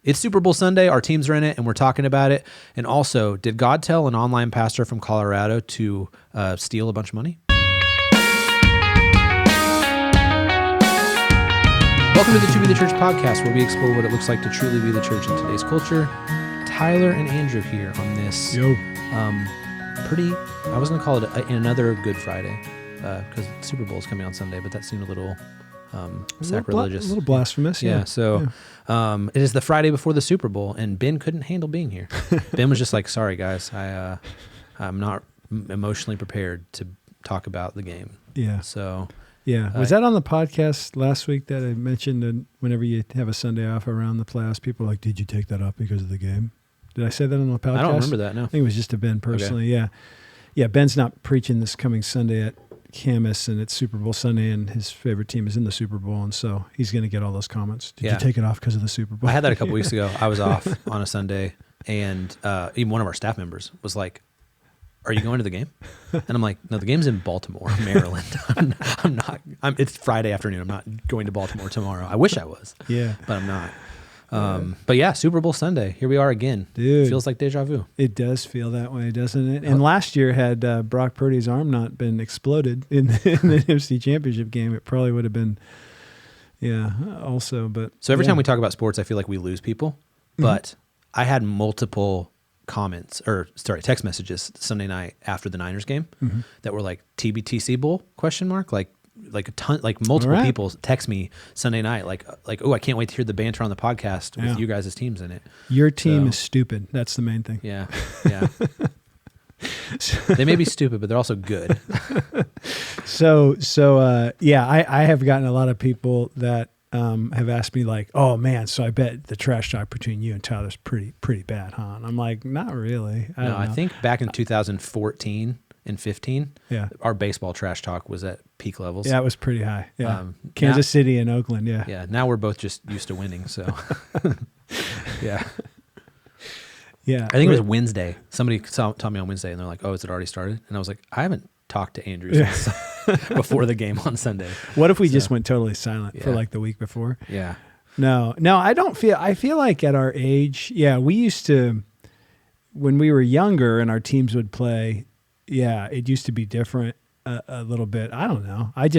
it's Super Bowl Sunday. Our teams are in it, and we're talking about it. And also, did God tell an online pastor from Colorado to steal a bunch of money? Welcome to the To Be the Church podcast, where we explore what it looks like to truly be the church in today's culture. Tyler and Andrew here on this I was going to call it another Good Friday because Super Bowl is coming on Sunday, but that seemed a little sacrilegious. A little blasphemous. Yeah. So it is the Friday before the Super Bowl, and Ben couldn't handle being here. Ben was just like, sorry, guys, I'm not emotionally prepared to talk about the game. Yeah. So... Yeah. Was that on the podcast last week that I mentioned that whenever you have a Sunday off around the playoffs, people are like, did you take that off because of the game? Did I say that on the podcast? I don't remember that, no. I think it was just to Ben personally, okay. Yeah. Yeah, Ben's not preaching this coming Sunday at Camas, and it's Super Bowl Sunday, and his favorite team is in the Super Bowl, and so he's going to get all those comments. Did you take it off because of the Super Bowl? I had that a couple weeks ago. I was off on a Sunday, and even one of our staff members was like, are you going to the game? And I'm like, no, the game's in Baltimore, Maryland. I'm not. It's Friday afternoon. I'm not going to Baltimore tomorrow. I wish I was. Yeah. But I'm not. But yeah, Super Bowl Sunday. Here we are again. Dude. Feels like deja vu. It does feel that way, doesn't it? And last year, had Brock Purdy's arm not been exploded in the NFC Championship game, it probably would have been, also. But so every time we talk about sports, I feel like we lose people. But I had multiple text messages Sunday night after the Niners game that were like TBTC Bowl ? Like a ton, like multiple people text me Sunday night, like, oh, I can't wait to hear the banter on the podcast with you guys as teams in it. Your team is stupid. That's the main thing. Yeah. They may be stupid, but they're also good. I have gotten a lot of people that have asked me like, oh man, so I bet the trash talk between you and Tyler's pretty bad, huh? And I'm like, not really. I think back in 2014 and 15, our baseball trash talk was at peak levels. Yeah, it was pretty high. Yeah, Kansas City and Oakland. Yeah. Yeah. Now we're both just used to winning. So, yeah. Yeah. I think it was Wednesday. Somebody taught me on Wednesday, and they're like, "Oh, is it already started?" And I was like, "I haven't talked to Andrew since before the game on Sunday." What if we just went totally silent for like the week before? Yeah. No, I feel like at our age, we used to, when we were younger and our teams would play, it used to be different a little bit. I don't know. I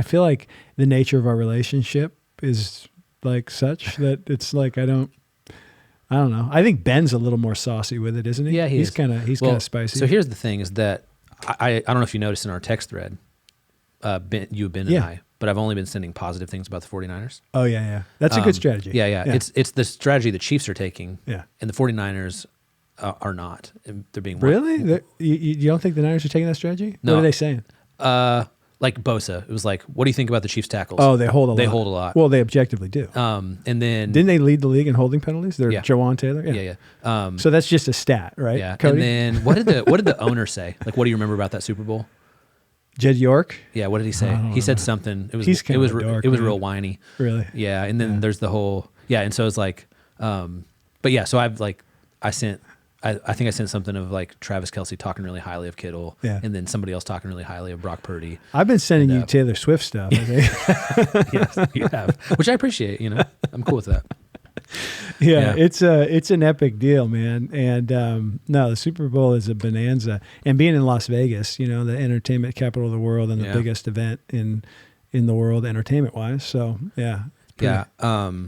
feel like the nature of our relationship is like such that it's like, I don't know. I think Ben's a little more saucy with it, isn't he? Yeah, he's kind of spicy. So here's the thing: is that I don't know if you noticed in our text thread, Ben and I, but I've only been sending positive things about the 49ers. Oh yeah. That's a good strategy. Yeah. It's the strategy the Chiefs are taking. Yeah. And the 49ers are not. They're being really. You don't think the Niners are taking that strategy? No. What are they saying? Like Bosa, it was like, what do you think about the Chiefs tackles? Oh, they hold a lot. They hold a lot. Well, they objectively do. And then didn't they lead the league in holding penalties? They're Jawan Taylor. Yeah. So that's just a stat, right? Yeah. Cody? And then what did the owner say? Like, what do you remember about that Super Bowl? Jed York. Yeah. What did he say? He said something. It was dork, real whiny. Really? Yeah. And then there's the whole and so it's like, but yeah. So I've like I think I sent something of like Travis Kelce talking really highly of Kittle, and then somebody else talking really highly of Brock Purdy. I've been sending you Taylor Swift stuff. I think. Yes, you have, which I appreciate. I'm cool with that. Yeah, it's an epic deal, man. And no, the Super Bowl is a bonanza, and being in Las Vegas, the entertainment capital of the world and the biggest event in the world entertainment wise. So yeah. Yeah.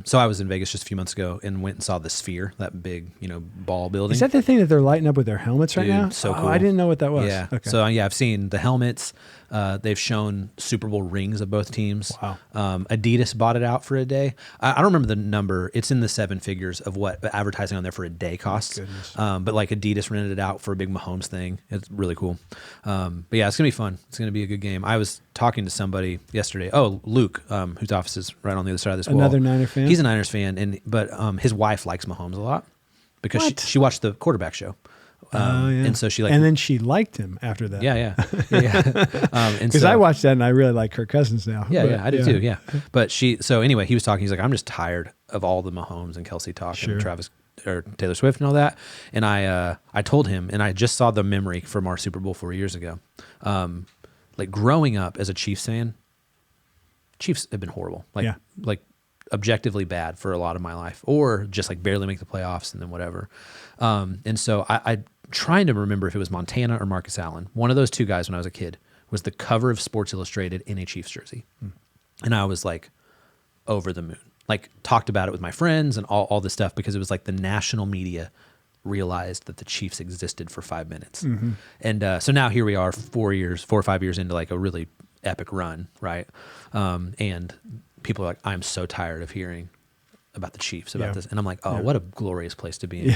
So I was in Vegas just a few months ago and went and saw the Sphere, that big, ball building. Is that the thing that they're lighting up with their helmets right now? So cool. I didn't know what that was. Yeah. Okay. So I've seen the helmets. They've shown Super Bowl rings of both teams. Wow. Adidas bought it out for a day. I don't remember the number. It's in the seven figures of what advertising on there for a day costs. But like Adidas rented it out for a big Mahomes thing. It's really cool. But yeah, it's going to be fun. It's going to be a good game. I was talking to somebody yesterday. Oh, Luke, whose office is right on the other side of this wall. Another Niner fan? He's a Niners fan, but his wife likes Mahomes a lot because she watched the quarterback show. And so and then she liked him after that. Yeah. Because I watched that and I really like Kirk Cousins now. Yeah, I do too. Yeah, but so anyway, he was talking. He's like, I'm just tired of all the Mahomes and Kelce talk and Travis or Taylor Swift and all that. And I told him, and I just saw the memory from our Super Bowl 4 years ago. Like growing up as a Chiefs fan, Chiefs have been horrible. Like objectively bad for a lot of my life, or just like barely make the playoffs and then whatever. And so I trying to remember if it was Montana or Marcus Allen. One of those two guys when I was a kid was the cover of Sports Illustrated in a Chiefs jersey. And I was like over the moon, like talked about it with my friends and all this stuff, because it was like the national media realized that the Chiefs existed for 5 minutes. And so now here we are 4 or 5 years into like a really epic run, right? And people are like, I'm so tired of hearing about the Chiefs, about this. And I'm like, oh, what a glorious place to be in.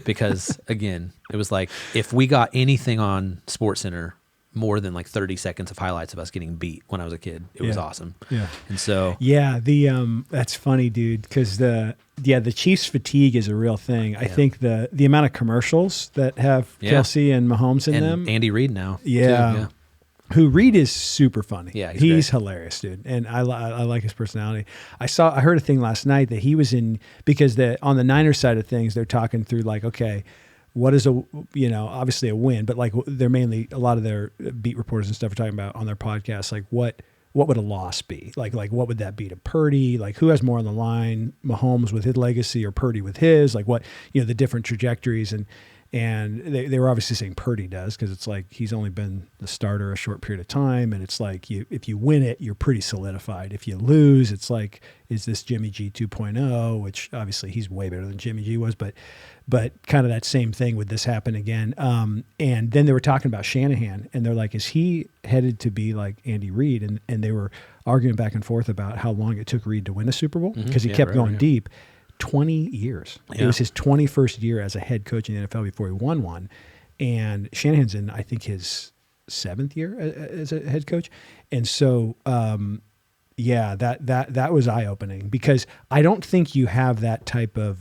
Because again, it was like, if we got anything on SportsCenter more than like 30 seconds of highlights of us getting beat when I was a kid, it was awesome. Yeah. And so, that's funny, dude. Because the Chiefs fatigue is a real thing. I think the amount of commercials that have Kelsey and Mahomes in them. Andy Reid now. Yeah. Too, Who Reid is super funny. Yeah, he's hilarious, dude, and I like his personality. I heard a thing last night that he was in, because on the Niners side of things, they're talking through like, okay, what is obviously a win, but like they're mainly, a lot of their beat reporters and stuff are talking about on their podcast, like what would a loss be? Like what would that be to Purdy? Like who has more on the line, Mahomes with his legacy or Purdy with his? Like what, the different trajectories, and they were obviously saying Purdy does, because it's like he's only been the starter a short period of time, and it's like if you win it, you're pretty solidified. If you lose, it's like, is this Jimmy G 2.0, which obviously he's way better than Jimmy G was, but kind of that same thing, would this happen again? And then they were talking about Shanahan, and they're like, is he headed to be like Andy Reid? And they were arguing back and forth about how long it took Reid to win a Super Bowl, because he kept going deep. 20 years. Yeah. It was his 21st year as a head coach in the NFL before he won one. And Shanahan's in, I think, his 7th year as a head coach. And so, that was eye-opening, because I don't think you have that type of,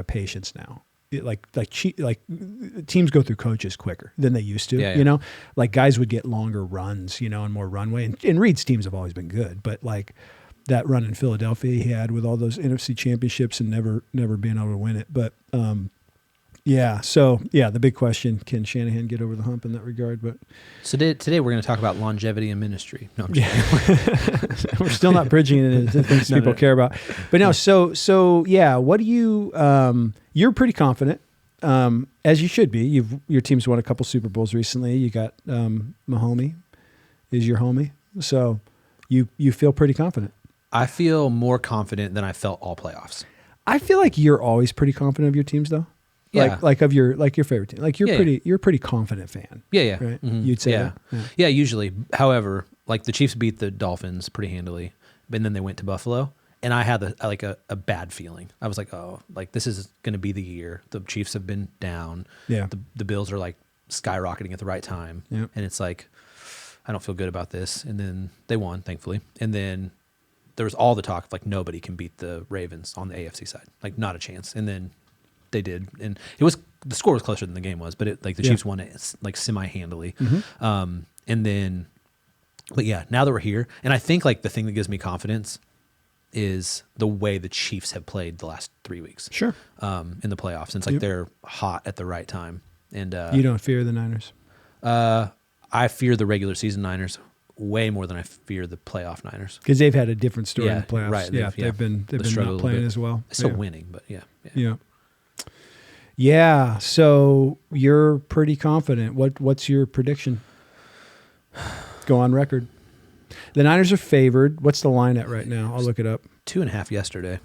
patience now. Like teams go through coaches quicker than they used to, like guys would get longer runs, and more runway. And Reid's teams have always been good, but like, that run in Philadelphia he had with all those NFC championships and never being able to win it. But the big question, can Shanahan get over the hump in that regard? But so today we're going to talk about longevity in ministry. No, I'm just we're still not bridging it into things people care about. But no, so what do you? You're pretty confident, as you should be. Your team's won a couple Super Bowls recently. You got Mahomie is your homie, so you feel pretty confident. I feel more confident than I felt all playoffs. I feel like you're always pretty confident of your teams, though. Yeah. Like of your favorite team. Like you're a pretty confident fan. Yeah. Right? Mm-hmm. You'd say that? Yeah, usually. However, like the Chiefs beat the Dolphins pretty handily, and then they went to Buffalo, and I had a bad feeling. I was like, oh, like this is going to be the year. The Chiefs have been down. Yeah. The Bills are like skyrocketing at the right time. Yeah. And it's like, I don't feel good about this. And then they won, thankfully. And then there was all the talk of like nobody can beat the Ravens on the AFC side, like not a chance. And then they did, and the score was closer than the game was, but the Chiefs won it like semi-handily. Mm-hmm. And then, but yeah, now that we're here, and I think like the thing that gives me confidence is the way the Chiefs have played the last 3 weeks. Sure. In the playoffs, and it's like they're hot at the right time. And you don't fear the Niners? I fear the regular season Niners way more than I fear the playoff Niners, because they've had a different story in the playoffs. Right. They've been not playing as well. Still winning, but yeah. So you're pretty confident. What's your prediction? Go on record. The Niners are favored. What's the line at right now? I'll look it up. 2.5 yesterday.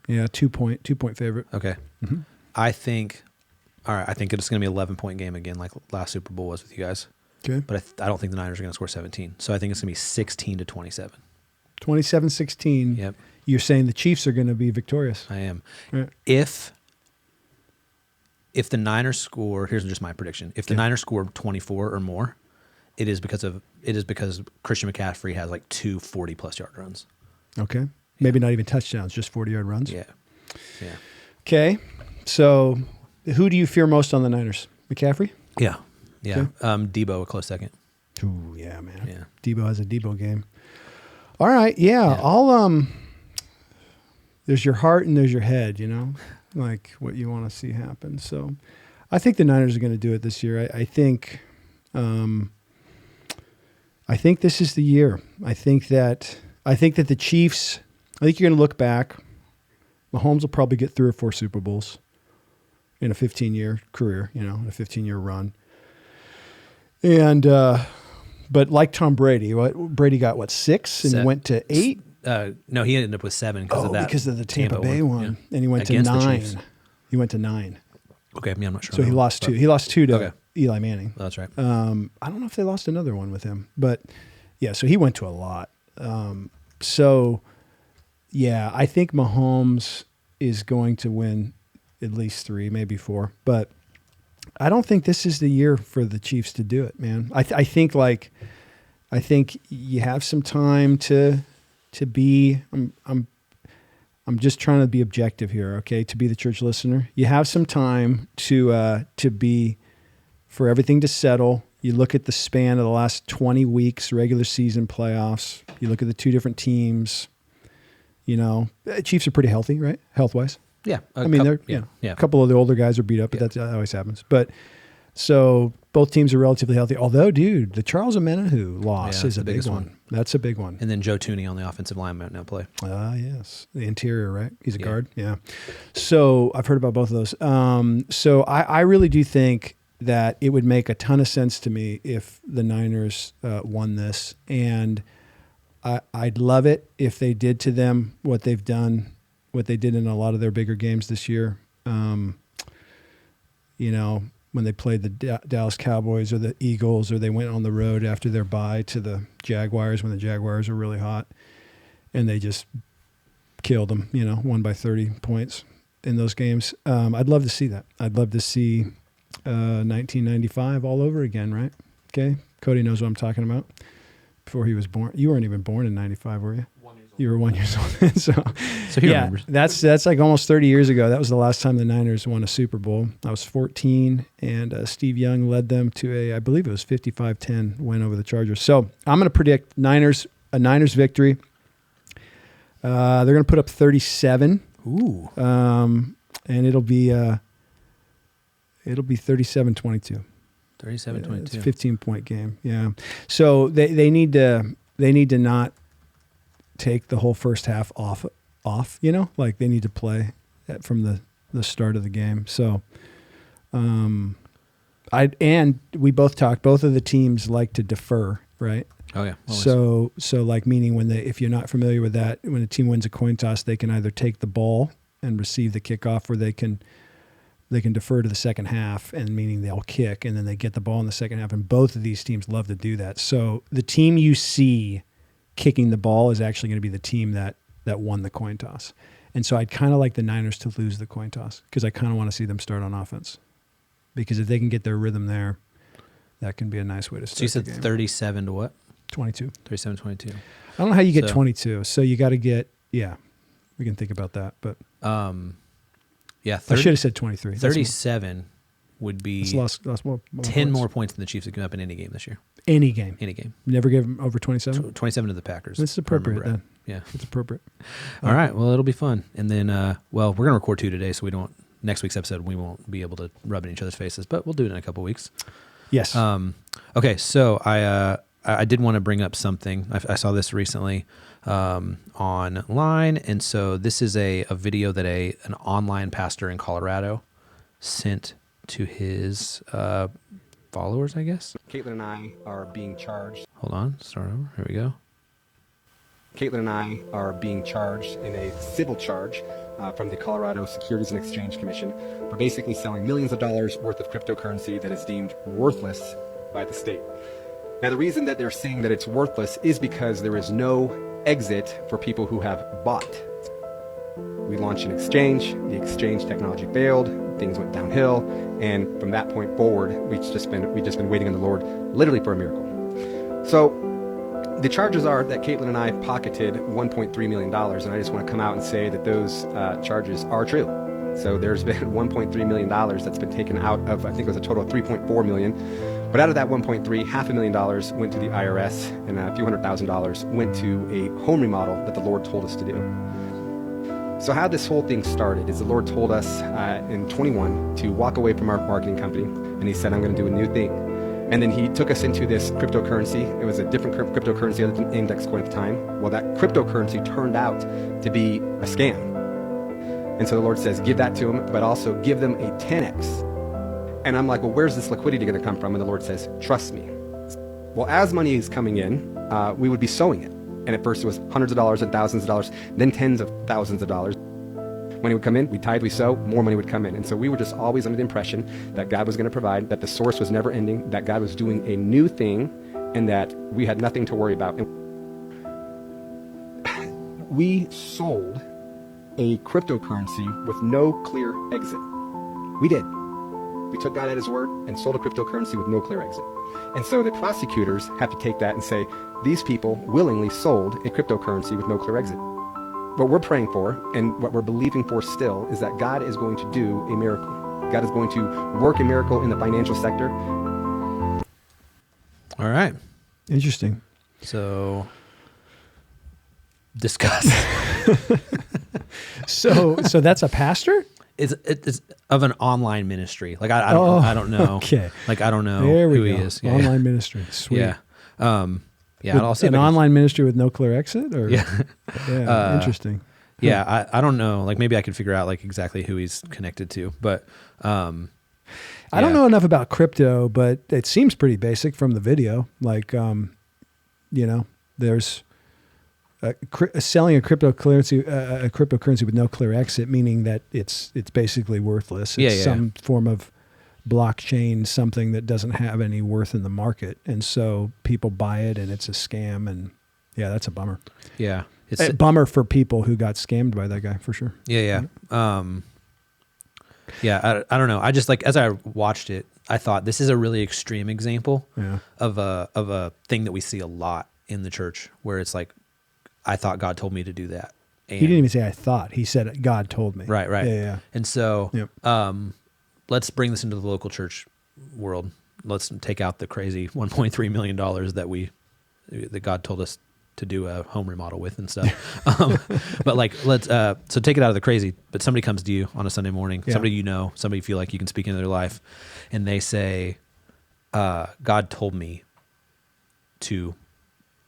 Yeah, 2-point favorite. Okay. Mm-hmm. I think it's going to be an 11-point game again, like last Super Bowl was with you guys. Okay. But I don't think the Niners are going to score 17. So I think it's going to be 16-27. 27-16. Yep. You're saying the Chiefs are going to be victorious. I am. Right. If the Niners score, here's just my prediction. If the Niners score 24 or more, it is because Christian McCaffrey has like 2 40-plus yard runs. Okay. Maybe not even touchdowns, just 40-yard runs. Yeah. Okay. So who do you fear most on the Niners? McCaffrey? Yeah. Okay. Debo a close second. Ooh, yeah, man. Yeah. Debo has a Debo game. All right. Yeah. I'll there's your heart and there's your head, like what you want to see happen. So I think the Niners are going to do it this year. I think this is the year. I think that the Chiefs, I think you're going to look back. Mahomes will probably get 3 or 4 Super Bowls in a 15-year career, in a 15-year run. And but like Tom Brady, Brady got 6 and went to 8. No, he ended up with 7 because of that. Because of the Tampa Bay one. Yeah. And he went Against to the 9. Chiefs. He went to 9. Okay, I'm not sure. So he lost 2. He lost 2 to Okay. Eli Manning. Oh, that's right. I don't know if they lost another one with him, but yeah. So he went to a lot. So yeah, I think Mahomes is going to win at least 3, maybe 4. But I don't think this is the year for the Chiefs to do it, man. I think you have some time to be. I'm just trying to be objective here, okay? To be the church listener, you have some time to be, for everything to settle. You look at the span of the last 20 weeks, regular season, playoffs. You look at the 2 different teams. Chiefs are pretty healthy, right? Health-wise. Yeah. A couple of the older guys are beat up, but that always happens. But so both teams are relatively healthy. Although, dude, the Charles Omenihu loss is a big one. That's a big one. And then Joe Tooney on the offensive line might now play. Yes. The interior, right? He's a guard. Yeah. So I've heard about both of those. So I really do think that it would make a ton of sense to me if the Niners won this. And I'd love it if they did to them what they did in a lot of their bigger games this year. When they played the Dallas Cowboys or the Eagles, or they went on the road after their bye to the Jaguars when the Jaguars were really hot, and they just killed them, won by 30 points in those games. I'd love to see that. I'd love to see 1995 all over again, right? Okay. Cody knows what I'm talking about. Before he was born. You weren't even born in 95, were you? 1 year old. You were 1 year old. So he remembers. That's like almost 30 years ago. That was the last time the Niners won a Super Bowl. I was 14, and Steve Young led them to I believe it was 55-10 win over the Chargers. So I'm going to predict a Niners victory. They're going to put up 37. Ooh. And it'll be 37-22. 37-22. It's a 15-point game. Yeah. So they need to not take the whole first half off, like they need to play from the start of the game. So we both talked, both of the teams like to defer, right? Oh yeah. Always. So like, meaning if you're not familiar with that, when a team wins a coin toss, they can either take the ball and receive the kickoff, or they can defer to the second half, and meaning they'll kick, and then they get the ball in the second half. And both of these teams love to do that. So the team you see kicking the ball is actually going to be the team that won the coin toss. And so I'd kind of like the Niners to lose the coin toss, because I kind of want to see them start on offense. Because if they can get their rhythm there, that can be a nice way to start. So you said the game. 37 to what? 22. 37-22. I don't know how you get So- 22. So you got to get, we can think about that. But Yeah. I should have said 23. That's 37 would be lost more 10 points. more points than the Chiefs have given up in any game this year. Any game. Any game. Never gave them over 27? 27 to the Packers. That's appropriate then. Yeah. It's appropriate. All right. Well, it'll be fun. And then, we're going to record 2 today, so next week's episode, we won't be able to rub in each other's faces, but we'll do it in a couple weeks. Yes. Okay. So I did want to bring up something. I saw this recently online. And so this is a video that an online pastor in Colorado sent to his followers, I guess. Caitlin and I are being charged. Hold on. Start over. Here we go. Caitlin and I are being charged in a civil charge from the Colorado Securities and Exchange Commission for basically selling millions of dollars worth of cryptocurrency that is deemed worthless by the state. Now, the reason that they're saying that it's worthless is because there is no exit for people who have bought. We launched an exchange, the exchange technology failed, things went downhill, and from that point forward, we've just been waiting on the Lord literally for a miracle. So the charges are that Caitlin and I pocketed $1.3 million, and I just want to come out and say that those charges are true. So there's been $1.3 million that's been taken out of, I think it was a total of $3.4 million. But out of that 1.3, $500,000 went to the IRS, and a few $100,000 went to a home remodel that the Lord told us to do. So how this whole thing started is the Lord told us in 21 to walk away from our marketing company, and he said, I'm going to do a new thing. And then he took us into this cryptocurrency. It was a different cryptocurrency other than index coin at the time. Well, that cryptocurrency turned out to be a scam. And so the Lord says, give that to them, but also give them a 10x. And I'm like, well, where's this liquidity going to come from? And the Lord says, trust me. Well, as money is coming in, we would be sowing it. And at first it was hundreds of dollars and thousands of dollars, then tens of thousands of dollars. Money would come in, we tithe, we sow, more money would come in. And so we were just always under the impression that God was going to provide, that the source was never ending, that God was doing a new thing, and that we had nothing to worry about. And we sold a cryptocurrency with no clear exit. We did. We took God at his word and sold a cryptocurrency with no clear exit. And so the prosecutors have to take that and say, these people willingly sold a cryptocurrency with no clear exit. What we're praying for and what we're believing for still is that God is going to do a miracle. God is going to work a miracle in the financial sector. All right. Interesting. So discuss. So that's a pastor? It's of an online ministry. Like I don't know. Okay. Like I don't know There we who go. he is. Online ministry. Sweet. Yeah. Yeah. With I'll see an online ministry with no clear exit, or Yeah. yeah, interesting. Yeah. I don't know. Like maybe I could figure out like exactly who he's connected to, but I don't know enough about crypto, but it seems pretty basic from the video. Like, there's selling a cryptocurrency with no clear exit, meaning that it's basically worthless. It's some form of blockchain, something that doesn't have any worth in the market, and so people buy it, and it's a scam. And yeah, that's a bummer. Yeah, it's a bummer for people who got scammed by that guy, for sure. Yeah. I don't know. I just like, as I watched it, I thought this is a really extreme example of a thing that we see a lot in the church, where it's like, I thought God told me to do that. And he didn't even say I thought. He said God told me. Right. Yeah. And so let's bring this into the local church world. Let's take out the crazy $1.3 million that God told us to do a home remodel with and stuff. But like, so take it out of the crazy, but somebody comes to you on a Sunday morning, somebody somebody you feel like you can speak into their life, and they say, God told me to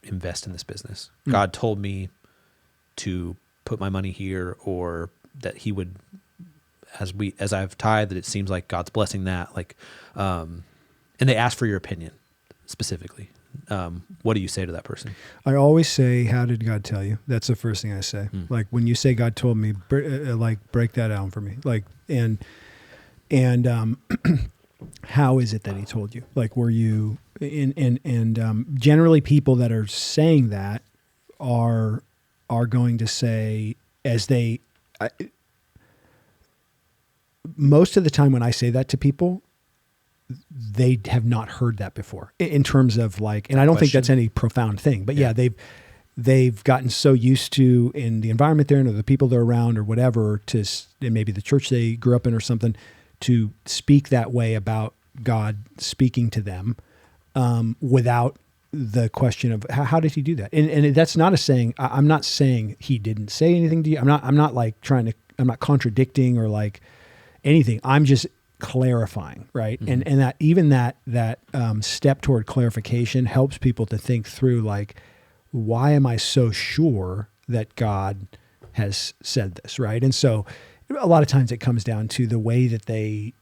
invest in this business. God told me to put my money here, or that he would, as I've tithed, that it seems like God's blessing that. Like, and they ask for your opinion specifically. What do you say to that person? I always say, how did God tell you? That's the first thing I say. Like, when you say God told me, break that down for me. Like, and how is it that he told you? Like, were you generally people that are saying that are going to say, most of the time when I say that to people, they have not heard that before in terms of like, and I don't think that's any profound thing, but they've gotten so used to, in the environment they're in, or the people they're around, or whatever, to maybe the church they grew up in or something, to speak that way about God speaking to them, without the question of how did he do that? And that's not a saying. I'm not saying he didn't say anything to you. I'm not like I'm not contradicting or like anything. I'm just clarifying, right? Mm-hmm. And that even that step toward clarification helps people to think through, like, why am I so sure that God has said this, right? And so a lot of times it comes down to the way that they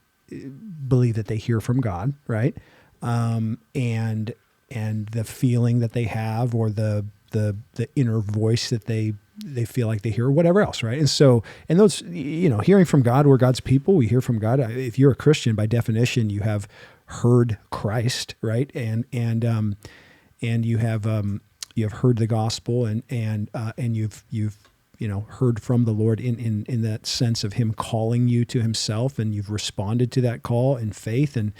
believe that they hear from God, right? And the feeling that they have, or the inner voice that they feel like they hear, or whatever else, right? And so, and those, hearing from God, we're God's people, we hear from God. If you're a Christian, by definition, you have heard Christ, right? And you have heard the gospel, and you've heard from the Lord in that sense of him calling you to himself, and you've responded to that call in faith. And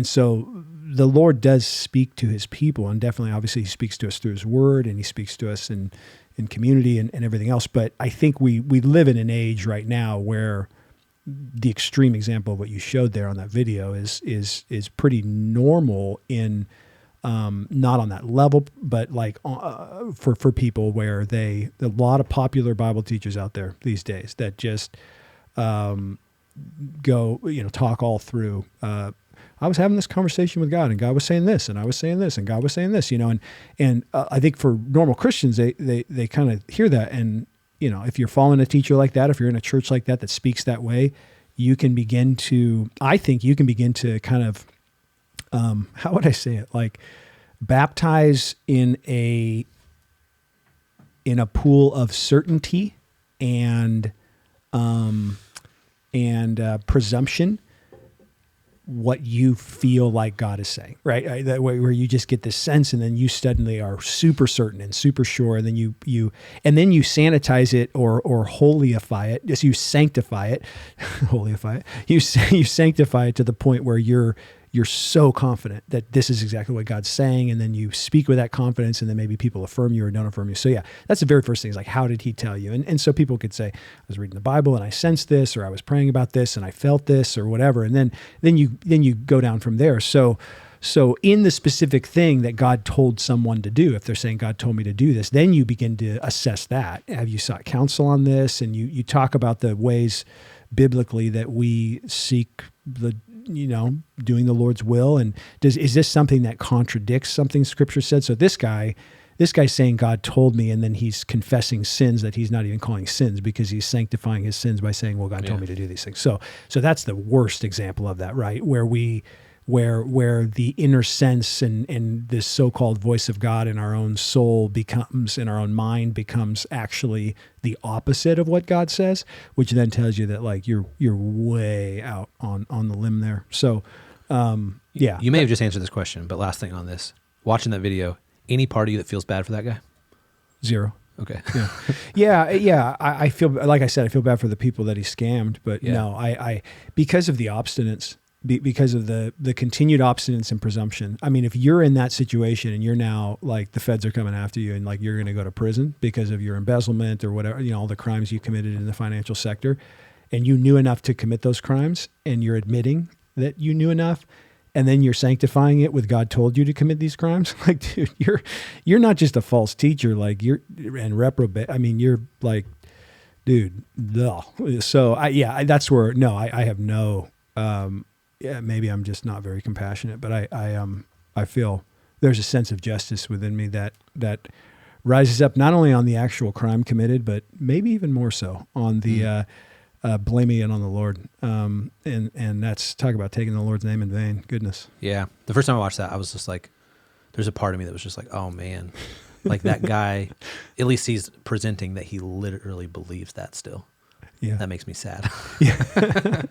so the Lord does speak to his people, and definitely, obviously, he speaks to us through his word, and he speaks to us in community and everything else. But I think we live in an age right now where the extreme example of what you showed there on that video is pretty normal in not on that level, but like for people where a lot of popular Bible teachers out there these days that just go, talk all through. I was having this conversation with God, and God was saying this, and I was saying this, and God was saying this, and I think for normal Christians, they kind of hear that, and if you're following a teacher like that, if you're in a church like that speaks that way, I think you can begin to kind of, how would I say it? Like baptize in a pool of certainty and presumption what you feel like God is saying, right? That way where you just get this sense, and then you suddenly are super certain and super sure, and then you sanitize it or holify it. Just you sanctify it, holify it. You sanctify it to the point where you're so confident that this is exactly what God's saying, and then you speak with that confidence, and then maybe people affirm you or don't affirm you. So yeah, that's the very first thing is like, how did he tell you? And so people could say, I was reading the Bible and I sensed this, or I was praying about this and I felt this, or whatever. And then you go down from there. So in the specific thing that God told someone to do, if they're saying God told me to do this, then you begin to assess that. Have you sought counsel on this? And you talk about the ways biblically that we seek doing the Lord's will. And is this something that contradicts something Scripture said? So this guy's saying God told me, and then he's confessing sins that he's not even calling sins, because he's sanctifying his sins by saying, well, God told me to do these things. So that's the worst example of that, right? Where the inner sense and this so-called voice of God in our own soul in our own mind becomes actually the opposite of what God says, which then tells you that like you're way out on the limb there. So, yeah. You may have just answered this question, but last thing on this, watching that video, any part of you that feels bad for that guy? Zero. Okay. Yeah. I feel, like I said, I feel bad for the people that he scammed, but no, I because of the obstinance, because of the continued obstinance and presumption. I mean, if you're in that situation and you're now like the feds are coming after you and like you're going to go to prison because of your embezzlement or whatever, all the crimes you committed in the financial sector, and you knew enough to commit those crimes, and you're admitting that you knew enough, and then you're sanctifying it with God told you to commit these crimes. Like, dude, you're not just a false teacher, like and reprobate. I mean, you're like, dude, no. So that's where, no, I have no, maybe I'm just not very compassionate, but I feel there's a sense of justice within me that rises up not only on the actual crime committed, but maybe even more so on the blaming it on the Lord. And that's, talk about taking the Lord's name in vain. Goodness. Yeah. The first time I watched that, I was just like, there's a part of me that was just like, oh man, like that guy, at least he's presenting that he literally believes that still. Yeah. That makes me sad. Yeah.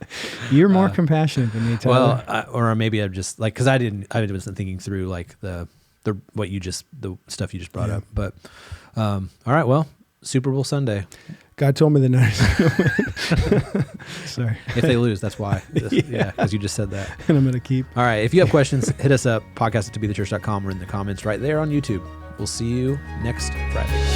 You're more compassionate than me, Tyler. Well, or maybe I'm just like, cause I wasn't thinking through like the stuff you just brought up, but, all right, well, Super Bowl Sunday. God told me the Niners are going to win. Sorry. If they lose, that's why. Yeah, because you just said that. And I'm going to keep. All right. If you have questions, hit us up, podcast@toBeTheChurch.com, or in the comments right there on YouTube. We'll see you next Friday.